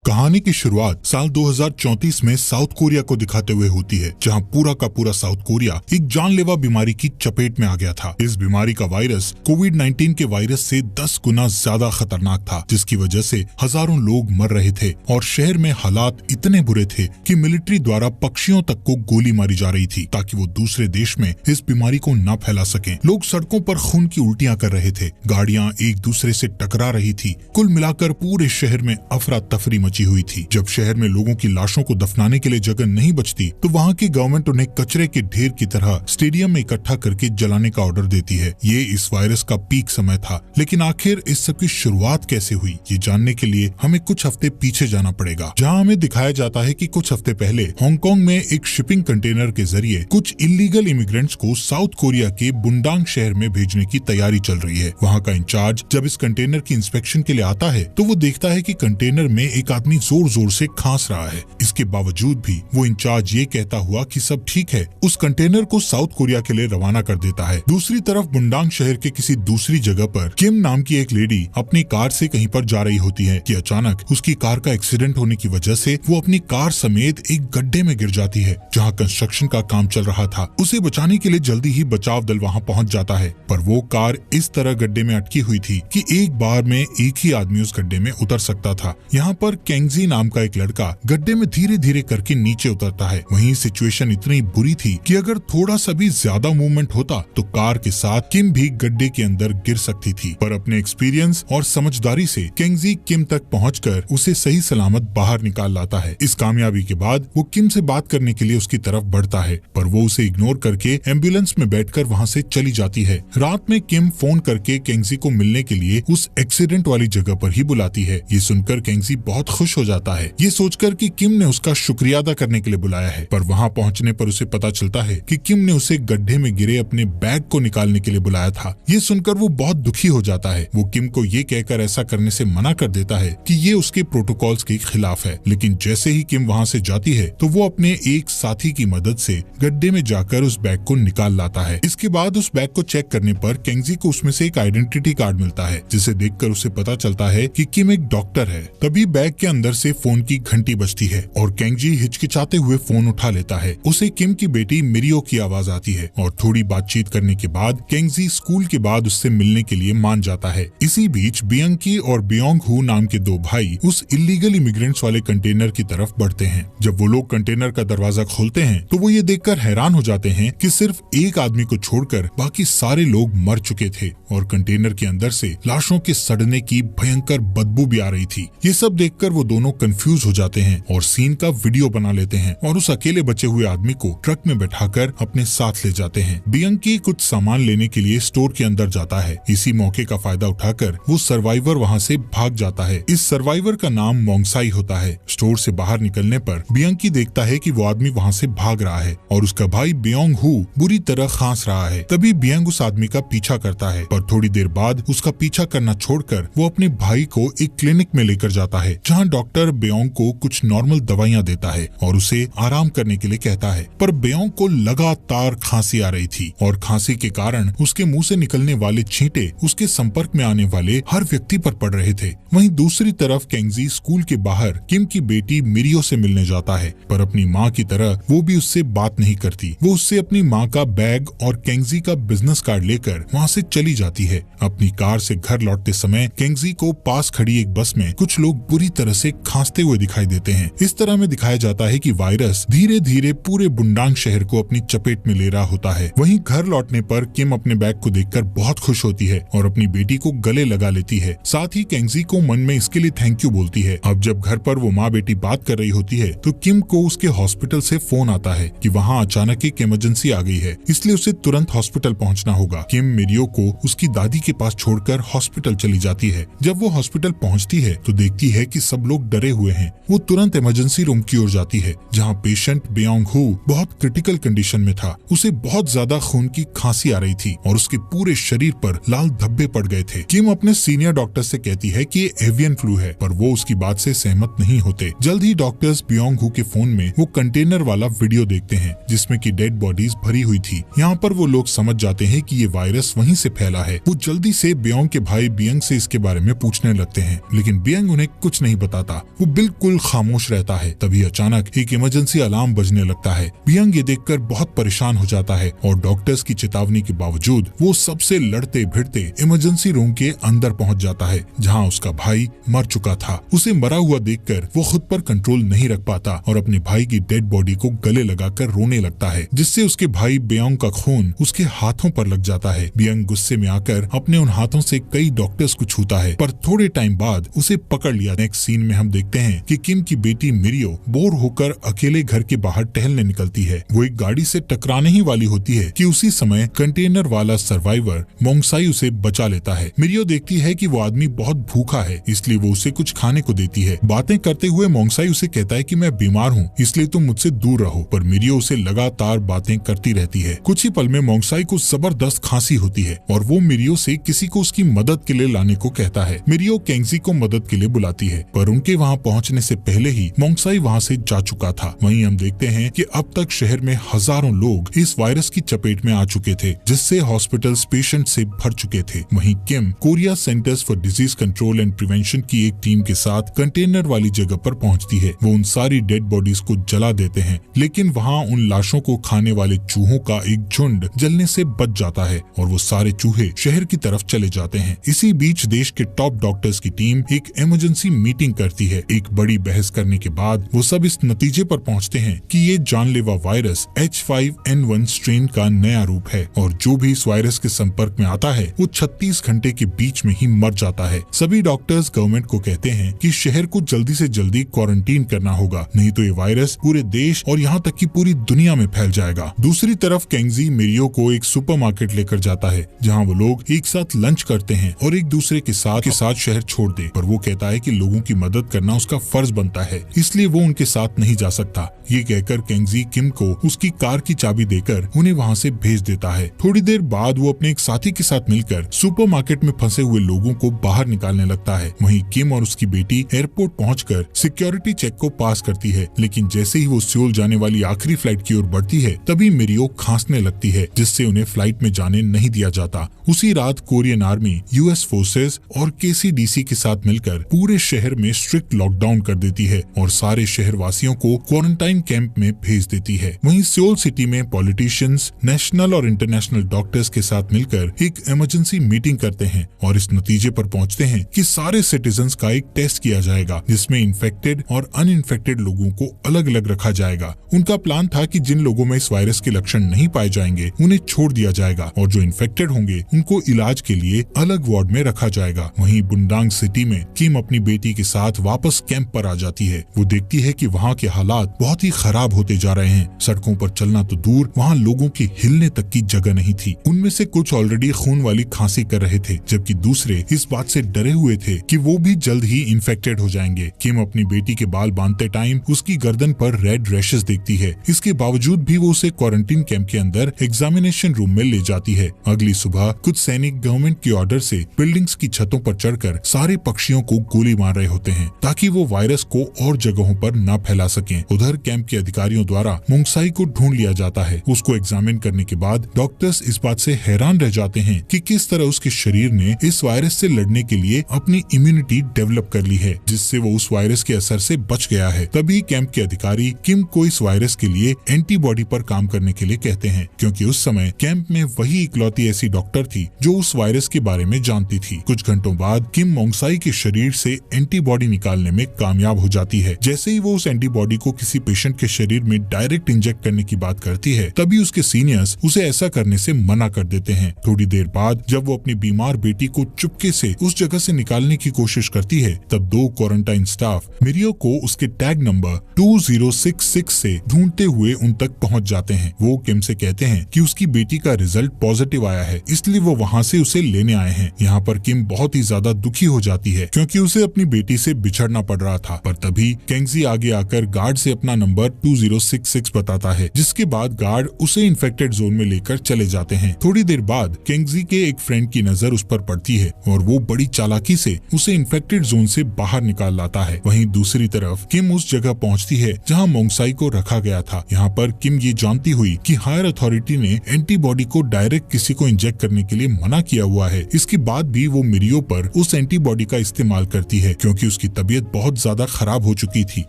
कहानी की शुरुआत साल 2034 में साउथ कोरिया को दिखाते हुए होती है, जहां पूरा का पूरा साउथ कोरिया एक जानलेवा बीमारी की चपेट में आ गया था। इस बीमारी का वायरस कोविड-19 के वायरस से 10 गुना ज्यादा खतरनाक था, जिसकी वजह से हजारों लोग मर रहे थे और शहर में हालात इतने बुरे थे कि मिलिट्री द्वारा पक्षियों तक को गोली मारी जा रही थी ताकि वो दूसरे देश में इस बीमारी को न फैला सकें। लोग सड़कों पर खून की उल्टियां कर रहे थे, गाड़ियां एक दूसरे से टकरा रही थी। कुल मिलाकर पूरे शहर में अफरा तफरी मची हुई थी। जब शहर में लोगों की लाशों को दफनाने के लिए जगह नहीं बचती तो वहाँ की गवर्नमेंट उन्हें कचरे के ढेर की तरह स्टेडियम में इकट्ठा करके जलाने का ऑर्डर देती है। ये इस वायरस का पीक समय था, लेकिन आखिर इस सब की शुरुआत कैसे हुई, ये जानने के लिए हमें कुछ हफ्ते पीछे जाना पड़ेगा, जहाँ हमें दिखाया जाता है कि कुछ हफ्ते पहले हांगकांग में एक शिपिंग कंटेनर के जरिए कुछ इलीगल इमिग्रेंट्स को साउथ कोरिया के बुंडांग शहर में भेजने की तैयारी चल रही है। वहाँ का इंचार्ज जब इस कंटेनर की इंस्पेक्शन के लिए आता है तो वो देखता है कि कंटेनर में एक आदमी जोर जोर से खांस रहा है। इसके बावजूद भी वो इंचार्ज ये कहता हुआ कि सब ठीक है, उस कंटेनर को साउथ कोरिया के लिए रवाना कर देता है। दूसरी तरफ बुंडांग शहर के किसी दूसरी जगह पर किम नाम की एक लेडी अपनी कार से कहीं पर जा रही होती है कि अचानक उसकी कार का एक्सीडेंट होने की वजह से वो अपनी कार समेत एक गड्ढे में गिर जाती है, जहाँ कंस्ट्रक्शन का काम चल रहा था। उसे बचाने के लिए जल्दी ही बचाव दल वहाँ पहुँच जाता है, पर वो कार इस तरह गड्ढे में अटकी हुई थी कि एक बार में एक ही आदमी उस गड्ढे में उतर सकता था। यहाँ पर केंगजी नाम का एक लड़का गड्ढे में धीरे धीरे करके नीचे उतरता है। वहीं सिचुएशन इतनी बुरी थी कि अगर थोड़ा सा भी ज्यादा मूवमेंट होता तो कार के साथ किम भी गड्ढे के अंदर गिर सकती थी, पर अपने एक्सपीरियंस और समझदारी से केंगजी किम तक पहुंचकर उसे सही सलामत बाहर निकाल लाता है। इस कामयाबी के बाद वो किम से बात करने के लिए उसकी तरफ बढ़ता है, पर वो उसे इग्नोर करके एम्बुलेंस में बैठकर वहाँ से चली जाती है। रात में किम फोन करके केंगजी को मिलने के लिए उस एक्सीडेंट वाली जगह पर ही बुलाती है। ये सुनकर केंगजी बहुत खुश हो जाता है, ये सोचकर कि किम ने उसका शुक्रिया अदा करने के लिए बुलाया है। पर वहाँ पहुँचने पर उसे पता चलता है कि किम ने उसे गड्ढे में गिरे अपने बैग को निकालने के लिए बुलाया था। ये सुनकर वो बहुत दुखी हो जाता है। वो किम को ये कहकर ऐसा करने से मना कर देता है कि ये उसके प्रोटोकॉल्स के खिलाफ है, लेकिन जैसे ही किम वहाँ से जाती है तो वो अपने एक साथी की मदद से गड्ढे में जाकर उस बैग को निकाल लाता है। इसके बाद उस बैग को चेक करने पर केंगजी को उसमें से एक आइडेंटिटी कार्ड मिलता है, जिसे देखकर उसे पता चलता है कि किम एक डॉक्टर है। तभी बैग के अंदर से फोन की घंटी बजती है और केंगजी हिचकिचाते हुए फोन उठा लेता है। उसे किम की बेटी मिरियो की आवाज आती है और थोड़ी बातचीत करने के बाद केंगजी स्कूल के बाद उससे मिलने के लिए मान जाता है। इसी बीच बियंकी और बियोंग हु नाम के दो भाई उस इलीगल इमिग्रेंट्स वाले कंटेनर की तरफ बढ़ते हैं। जब वो लोग कंटेनर का दरवाजा खोलते हैं तो वो ये देखकर हैरान हो जाते हैं कि सिर्फ एक आदमी को छोड़कर बाकी सारे लोग मर चुके थे और कंटेनर के अंदर से लाशों के सड़ने की भयंकर बदबू भी आ रही थी। ये सब देखकर वो दोनों कंफ्यूज हो जाते हैं और सीन का वीडियो बना लेते हैं और उस अकेले बचे हुए आदमी को ट्रक में बैठाकर अपने साथ ले जाते हैं। बियंकी कुछ सामान लेने के लिए स्टोर के अंदर जाता है। इसी मौके का फायदा उठाकर वो सर्वाइवर वहाँ से भाग जाता है। इस सर्वाइवर का नाम मोंगसाई होता है। स्टोर से बाहर निकलने पर बियंकी देखता है कि वो आदमी वहाँ से भाग रहा है और उसका भाई बियोंग हु बुरी तरह खांस रहा है। तभी बियंग उस आदमी का पीछा करता है, पर थोड़ी देर बाद उसका पीछा करना छोड़कर वो अपने भाई को एक क्लिनिक में लेकर जाता है, जहाँ डॉक्टर बियोंग को कुछ नॉर्मल दवाइयाँ देता है और उसे आराम करने के लिए कहता है। पर बियोंग को लगातार खांसी आ रही थी और खांसी के कारण उसके मुंह से निकलने वाले छींटे उसके संपर्क में आने वाले हर व्यक्ति पर पड़ रहे थे। वहीं दूसरी तरफ केंगजी स्कूल के बाहर किम की बेटी मिरियो से मिलने जाता है, पर अपनी माँ की तरह वो भी उससे बात नहीं करती। वो उससे अपनी माँ का बैग और केंगजी का बिजनेस कार्ड लेकर वहाँ से चली जाती है। अपनी कार से घर लौटते समय केंगजी को पास खड़ी एक बस में कुछ लोग बुरी तरह से खांसते हुए दिखाई देते हैं। इस तरह में दिखाया जाता है कि वायरस धीरे धीरे पूरे बुंडांग शहर को अपनी चपेट में ले रहा होता है। वहीं घर लौटने पर किम अपने बैग को देखकर बहुत खुश होती है और अपनी बेटी को गले लगा लेती है। साथ ही केंगजी को मन में इसके लिए थैंक यू बोलती है। अब जब घर पर वो माँ बेटी बात कर रही होती है तो किम को उसके हॉस्पिटल से फोन आता है कि वहाँ अचानक एक इमरजेंसी आ गई है, इसलिए उसे तुरंत हॉस्पिटल पहुँचना होगा। किम मिरियो को उसकी दादी के पास छोड़कर हॉस्पिटल चली जाती है। जब वो हॉस्पिटल पहुँचती है तो देखती है कि सब लोग डरे हुए हैं। वो तुरंत इमरजेंसी इमरजेंसी रूम की ओर जाती है, जहाँ पेशेंट बेयोंग हू बहुत क्रिटिकल कंडीशन में था। उसे बहुत ज्यादा खून की खांसी आ रही थी और उसके पूरे शरीर पर लाल धब्बे पड़ गए थे। किम अपने सीनियर डॉक्टर से कहती है कि ये एवियन फ्लू है, पर वो उसकी बात से सहमत नहीं होते। जल्द ही डॉक्टर्स बेयोंग हू के फोन में वो कंटेनर वाला वीडियो देखते हैं जिसमें कि डेड बॉडीज भरी हुई थी। यहाँ पर वो लोग समझ जाते हैं कि ये वायरस वहीं से फैला है। वो जल्दी से बेयोंग के भाई बियंग से इसके बारे में पूछने लगते हैं, लेकिन बियंग उन्हें कुछ नहीं बताता। वो बिल्कुल खामोश रहता है। तभी अचानक एक इमरजेंसी अलार्म बजने लगता है। बियंग ये देखकर बहुत परेशान हो जाता है और डॉक्टर्स की चेतावनी के बावजूद वो सबसे लड़ते भिड़ते इमरजेंसी रूम के अंदर पहुंच जाता है, जहां उसका भाई मर चुका था। उसे मरा हुआ देखकर वो खुद पर कंट्रोल नहीं रख पाता और अपने भाई की डेड बॉडी को गले लगाकर रोने लगता है, जिससे उसके भाई बेयोंग का खून उसके हाथों पर लग जाता है। बियंग गुस्से में आकर अपने उन हाथों से कई डॉक्टर्स को छूता है, पर थोड़े टाइम बाद उसे पकड़ लिया। नेक्स्ट सीन में हम देखते हैं कि किम की बेटी मिरियो बोर होकर अकेले घर के बाहर टहलने निकलती है। वो एक गाड़ी से टकराने ही वाली होती है कि उसी समय कंटेनर वाला सर्वाइवर मोंगसाई उसे बचा लेता है। मिरियो देखती है कि वो आदमी बहुत भूखा है, इसलिए वो उसे कुछ खाने को देती है। बातें करते हुए मोंगसाई उसे कहता है कि मैं बीमार हूँ, इसलिए तुम मुझसे दूर रहो, पर मिरियो उसे लगातार बातें करती रहती है। कुछ ही पल में मोंगसाई को जबरदस्त खांसी होती है और वो मिरियो से किसी को उसकी मदद के लिए लाने को कहता है। मिरियो केंगजी को मदद के लिए बुलाती है, पर उनके वहाँ पहुँचने से पहले ही मोंगसाई वहाँ से जा चुका था। वहीं हम देखते हैं कि अब तक शहर में हजारों लोग इस वायरस की चपेट में आ चुके थे, जिससे हॉस्पिटल्स पेशेंट से भर चुके थे। वहीं Kim Korea centres for disease control and prevention की एक टीम के साथ कंटेनर वाली जगह पर पहुंचती है। वो उन सारी डेड बॉडीज को जला देते हैं, लेकिन वहाँ उन लाशों को खाने वाले चूहों का एक झुंड जलने से बच जाता है और वो सारे चूहे शहर की तरफ चले जाते हैं। इसी बीच देश के टॉप डॉक्टर्स की टीम एक इमरजेंसी मीटिंग करती है। एक बड़ी बहस करने के बाद वो सब इस नतीजे पर पहुंचते हैं कि ये जानलेवा वायरस H5N1 स्ट्रेन का नया रूप है और जो भी इस वायरस के संपर्क में आता है वो 36 घंटे के बीच में ही मर जाता है। सभी डॉक्टर्स गवर्नमेंट को कहते हैं कि शहर को जल्दी से जल्दी क्वारंटीन करना होगा, नहीं तो ये वायरस पूरे देश और यहाँ तक कि पूरी दुनिया में फैल जाएगा। दूसरी तरफ केंगजी मिरियो को एक सुपरमार्केट लेकर जाता है, जहाँ वो लोग एक साथ लंच करते हैं और एक दूसरे के साथ शहर छोड़ दे, पर वो कहता है कि लोगों की मदद करना उसका फर्ज बनता है, इसलिए वो उनके साथ नहीं जा सकता। ये कहकर केंगजी किम को उसकी कार की चाबी देकर उन्हें वहाँ से भेज देता है। थोड़ी देर बाद वो अपने एक साथी के साथ मिलकर सुपरमार्केट में फंसे हुए लोगों को बाहर निकालने लगता है। वहीं किम और उसकी बेटी एयरपोर्ट पहुंचकर सिक्योरिटी चेक को पास करती है, लेकिन जैसे ही वो सियोल जाने वाली आखिरी फ्लाइट की ओर बढ़ती है, तभी मिरियो खांसने लगती है, जिससे उन्हें फ्लाइट में जाने नहीं दिया जाता। उसी रात कोरियन आर्मी, यूएस फोर्सेस और केसीडीसी के साथ मिलकर पूरे शहर में स्ट्रिक्ट लॉकडाउन कर देती है और सारे शहर वासियों को क्वारंटाइन कैंप में भेज देती है। वहीं सियोल सिटी में पॉलिटिशियंस, नेशनल और इंटरनेशनल डॉक्टर्स के साथ मिलकर एक इमरजेंसी मीटिंग करते हैं और इस नतीजे पर पहुंचते हैं कि सारे सिटीजन्स का एक टेस्ट किया जाएगा, जिसमें इन्फेक्टेड और अनइन्फेक्टेड लोगों को अलग अलग रखा जाएगा। उनका प्लान था कि जिन लोगों में इस वायरस के लक्षण नहीं पाए जाएंगे उन्हें छोड़ दिया जाएगा और जो इन्फेक्टेड होंगे उनको इलाज के लिए अलग वार्ड में रखा जाएगा। वहीं बुंडांग सिटी में किम अपनी बेटी के साथ वापस कैंप पर आ जाती है। वो देखती है कि वहाँ के हालात बहुत ही खराब होते जा रहे हैं। सड़कों पर चलना तो दूर, वहाँ लोगों के हिलने तक की जगह नहीं थी। उनमें से कुछ ऑलरेडी खून वाली खांसी कर रहे थे, जबकि दूसरे इस बात से डरे हुए थे कि वो भी जल्द ही इन्फेक्टेड हो जाएंगे। किम अपनी बेटी के बाल बांधते टाइम उसकी गर्दन पर रेड रैशेस देखती है। इसके बावजूद भी वो उसे क्वारंटीन कैंप के अंदर एग्जामिनेशन रूम में ले जाती है। अगली सुबह कुछ सैनिक गवर्नमेंट के ऑर्डर से बिल्डिंग्स की छतों पर चढ़कर सारे पक्षियों को गोली मार रहे होते हैं, ताकि वो वायरस को और जगहों पर न फैला सकें। उधर कैंप के अधिकारियों द्वारा मोंगसाई को ढूंढ लिया जाता है। उसको एग्जामिन करने के बाद डॉक्टर्स इस बात से हैरान रह जाते हैं कि किस तरह उसके शरीर ने इस वायरस से लड़ने के लिए अपनी इम्यूनिटी डेवलप कर ली है, जिससे वो उस वायरस के असर से बच गया है। तभी कैंप के अधिकारी किम को इस वायरस के लिए एंटीबॉडी पर काम करने के लिए कहते हैं, क्योंकि उस समय कैंप में वही इकलौती ऐसी डॉक्टर थी जो उस वायरस के बारे में जानती थी। कुछ घंटों बाद किम मोंगसाई के शरीर से एंटीबॉडी निकालने में कामयाब हो जाती है। जैसे ही वो उस एंटीबॉडी को किसी पेशेंट के शरीर में डायरेक्ट इंजेक्ट करने की बात करती है, तभी उसके सीनियर्स उसे ऐसा करने से मना कर देते हैं। थोड़ी देर बाद जब वो अपनी बीमार बेटी को चुपके से उस जगह से निकालने की कोशिश करती है, तब दो क्वारंटाइन स्टाफ मिरियो को उसके टैग नंबर 2066 से ढूंढते हुए उन तक पहुंच जाते हैं। वो किम से कहते हैं कि उसकी बेटी का रिजल्ट पॉजिटिव आया है, इसलिए वो वहाँ से उसे लेने आए हैं। यहाँ पर किम बहुत ही ज्यादा दुखी हो जाती है, क्योंकि उसे अपनी बेटी से बिछड़ना पड़ रहा था। पर तभी केंगजी आगे आकर गार्ड से अपना नंबर 2066 बताता है, जिसके बाद गार्ड उसे इन्फेक्टेड जोन में लेकर चले जाते हैं। थोड़ी देर बाद केंगजी के एक फ्रेंड की नजर उस पर पड़ती है और वो बड़ी चालाकी से उसे इन्फेक्टेड जोन से बाहर निकाल लाता है। वहीं दूसरी तरफ किम उस जगह पहुंचती है जहां मोंगसाई को रखा गया था। यहाँ पर किम ये जानती हुई कि हायर अथॉरिटी ने एंटीबॉडी को डायरेक्ट किसी को इंजेक्ट करने के लिए मना किया हुआ है, इसके बाद भी वो मिरियो पर उस एंटीबॉडी का इस्तेमाल करती है क्योंकि उसकी तबीयत बहुत ज्यादा खराब हो चुकी थी।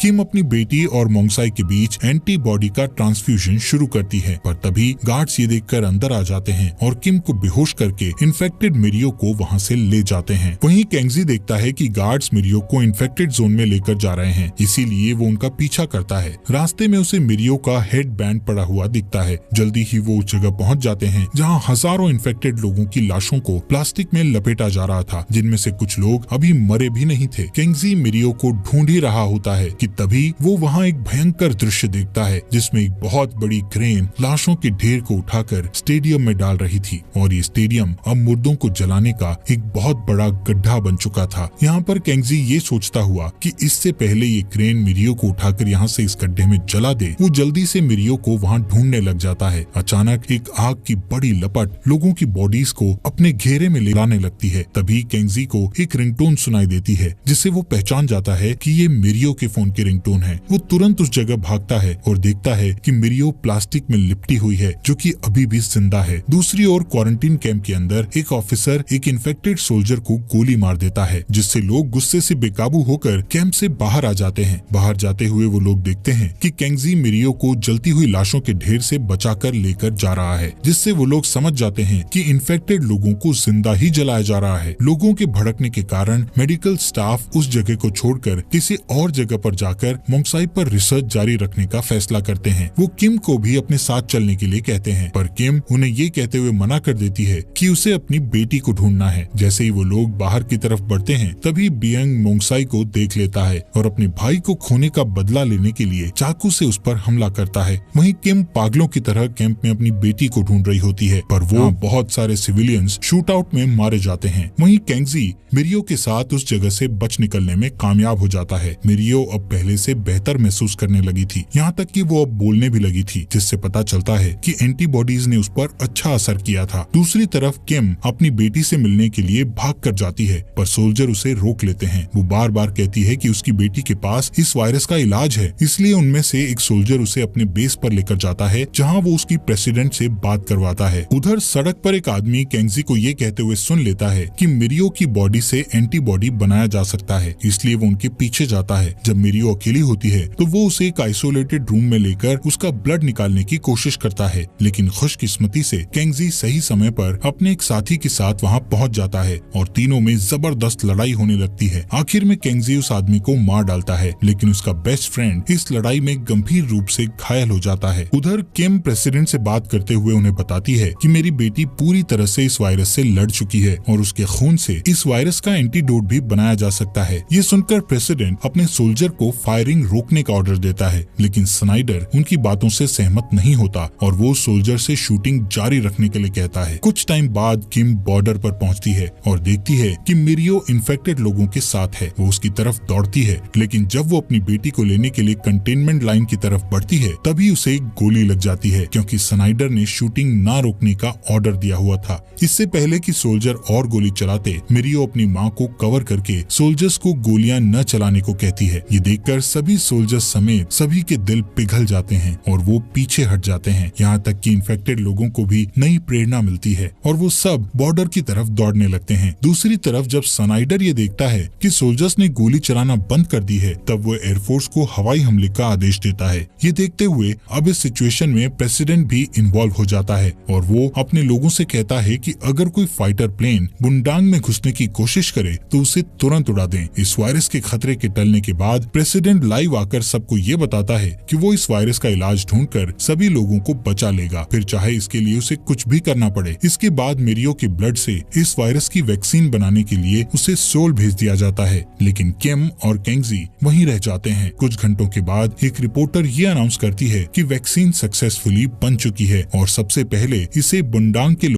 किम अपनी बेटी और मोंगसाई के बीच एंटीबॉडी का ट्रांसफ्यूजन शुरू करती है, पर तभी गार्ड्स ये देखकर अंदर आ जाते हैं और किम को बेहोश करके इन्फेक्टेड मिरियो को वहाँ से ले जाते हैं। वहीं केंगजी देखता है कि गार्ड्स मिरियो को इन्फेक्टेड जोन में लेकर जा रहे हैं, इसीलिए वो उनका पीछा करता है। रास्ते में उसे मिरियो का हेड बैंड पड़ा हुआ दिखता है। जल्दी ही वो उस जगह पहुंच जाते हैं जहां हजारों इन्फेक्टेड लोगों की लाशों को प्लास्टिक में लपेटा जा रहा था, जिनमें से कुछ लोग अभी मरे भी नहीं थे। केंगजी मिरियो को ढूंढ ही रहा होता है कि तभी वो वहाँ एक भयंकर दृश्य देखता है जिसमें एक बहुत बड़ी क्रेन लाशों के ढेर को उठाकर स्टेडियम में डाल रही थी और ये स्टेडियम अब मुर्दों को जलाने का एक बहुत बड़ा गड्ढा बन चुका था। यहाँ पर केंगजी ये सोचता हुआ कि इससे पहले ये क्रेन मिरियो को उठाकर यहाँ से इस गड्ढे में जला दे, वो जल्दी से मिरियो को वहाँ ढूंढने लग जाता है। अचानक एक आग की बड़ी लपट लोगों की बॉडीज को अपने घेरे में ले लाने लगती है। तभी केंगजी को एक रिंगटोन सुनाई देती है जिससे वो पहचान जाता है कि ये मिरियो के फोन की रिंगटोन है। वो तुरंत उस जगह भागता है और देखता है कि मिरियो प्लास्टिक में लिपटी हुई है जो कि अभी भी जिंदा है। दूसरी ओर क्वारंटीन कैंप के अंदर एक ऑफिसर एक इन्फेक्टेड सोल्जर को गोली मार देता है, जिससे लोग गुस्से से बेकाबू होकर कैंप से बाहर आ जाते हैं। बाहर जाते हुए वो लोग देखते हैं कि केंगजी मिरियो को जलती हुई लाशों के ढेर से बचाकर लेकर जा रहा है, जिससे वो लोग समझ जाते हैं कि इन्फेक्टेड लोगों को जिंदा ही जलाया जा रहा है। लोगों के भड़कने के कारण मेडिकल स्टाफ उस जगह को छोड़कर किसी और जगह पर जाकर मोंगसाई पर रिसर्च जारी रखने का फैसला करते हैं। वो किम को भी अपने साथ चलने के लिए कहते हैं, पर किम उन्हें ये कहते हुए मना कर देती है कि उसे अपनी बेटी को ढूंढना है। जैसे ही वो लोग बाहर की तरफ बढ़ते हैं तभी बियंग मोंगसाई को देख लेता है और अपने भाई को खोने का बदला लेने के लिए चाकू से उस पर हमला करता है। वहीं किम पागलों की तरह कैंप में अपनी बेटी को ढूंढ रही होती है, पर वो बहुत सारे सिविलियंस शूट आउट में मारे जाते हैं। वहीं केंगजी मिरियो के साथ उस जगह से बच निकलने में कामयाब हो जाता है। मिरियो अब पहले से बेहतर महसूस करने लगी थी, यहाँ तक कि वो अब बोलने भी लगी थी, जिससे पता चलता है कि एंटीबॉडीज ने उस पर अच्छा असर किया था। दूसरी तरफ किम अपनी बेटी से मिलने के लिए भाग कर जाती है, पर सोल्जर उसे रोक लेते हैं। वो बार बार कहती है कि उसकी बेटी के पास इस वायरस का इलाज है, इसलिए उनमें से एक सोल्जर उसे अपने बेस पर लेकर जाता है जहां वो उसकी प्रेसिडेंट से बात करवाता है। उधर सड़क पर एक आदमी केंगजी को ये कहते हुए सुन लेता है कि मिरियो की बॉडी से एंटीबॉडी बनाया जा सकता है, इसलिए वो उनके पीछे जाता है। जब मिरियो अकेली होती है तो वो उसे एक आइसोलेटेड रूम में लेकर उसका ब्लड निकालने की कोशिश करता है, लेकिन खुशकिस्मती से केंगजी सही समय पर अपने एक साथी के साथ वहाँ पहुँच जाता है और तीनों में जबरदस्त लड़ाई होने लगती है। आखिर में केंगजी उस आदमी को मार डालता है, लेकिन उसका बेस्ट फ्रेंड इस लड़ाई में गंभीर रूप से घायल हो जाता है। उधर किम प्रेसिडेंट से बात करते हुए उन्हें बताती है कि मेरी बेटी पूरी तरह से इस वायरस से लड़ चुकी है और उसके खून से इस वायरस का एंटीडोट भी बनाया जा सकता है। ये सुनकर प्रेसिडेंट अपने सोल्जर को फायरिंग रोकने का ऑर्डर देता है, लेकिन स्नाइडर उनकी बातों से सहमत नहीं होता और वो सोल्जर से शूटिंग जारी रखने के लिए कहता है। कुछ टाइम बाद किम बॉर्डर पर पहुंचती है और देखती है कि मिरियो इन्फेक्टेड लोगों के साथ है। वो उसकी तरफ दौड़ती है, लेकिन जब वो अपनी बेटी को लेने के लिए कंटेनमेंट लाइन की तरफ बढ़ती है तभी उसे एक गोली लग जाती है, क्योंकि स्नाइडर ने शूटिंग ना रोकने का ऑर्डर दिया हुआ था। इससे पहले कि सोल्जर और गोली चलाते, मिरियो अपनी माँ को कवर करके सोल्जर्स को गोलियां न चलाने को कहती है। ये देखकर सभी सोल्जर्स समेत सभी के दिल पिघल जाते हैं और वो पीछे हट जाते हैं। यहाँ तक कि इन्फेक्टेड लोगों को भी नई प्रेरणा मिलती है और वो सब बॉर्डर की तरफ दौड़ने लगते हैं। दूसरी तरफ जब स्नाइडर ये देखता है कि सोल्जर्स ने गोली चलाना बंद कर दी है, तब वो एयरफोर्स को हवाई हमले का आदेश देता है। ये देखते हुए अब इस सिचुएशन में प्रेसिडेंट भी इन्वॉल्व हो जाता है और वो अपने लोगों से कहता है कि अगर कोई फाइटर प्लेन बुंडांग में घुसने की कोशिश करे तो उसे तुरंत उड़ा दें। इस वायरस के खतरे के टलने के बाद प्रेसिडेंट लाइव आकर सबको ये बताता है कि वो इस वायरस का इलाज ढूंढकर सभी लोगों को बचा लेगा, फिर चाहे इसके लिए उसे कुछ भी करना पड़े। इसके बाद मिरियो के ब्लड से इस वायरस की वैक्सीन बनाने के लिए उसे सोल भेज दिया जाता है, लेकिन किम और केंगजी वहीं रह जाते हैं। कुछ घंटों के बाद एक रिपोर्टर ये अनाउंस करती है कि वैक्सीन सक्सेसफुली बन चुकी है और सबसे पहले इसे बुंडांग के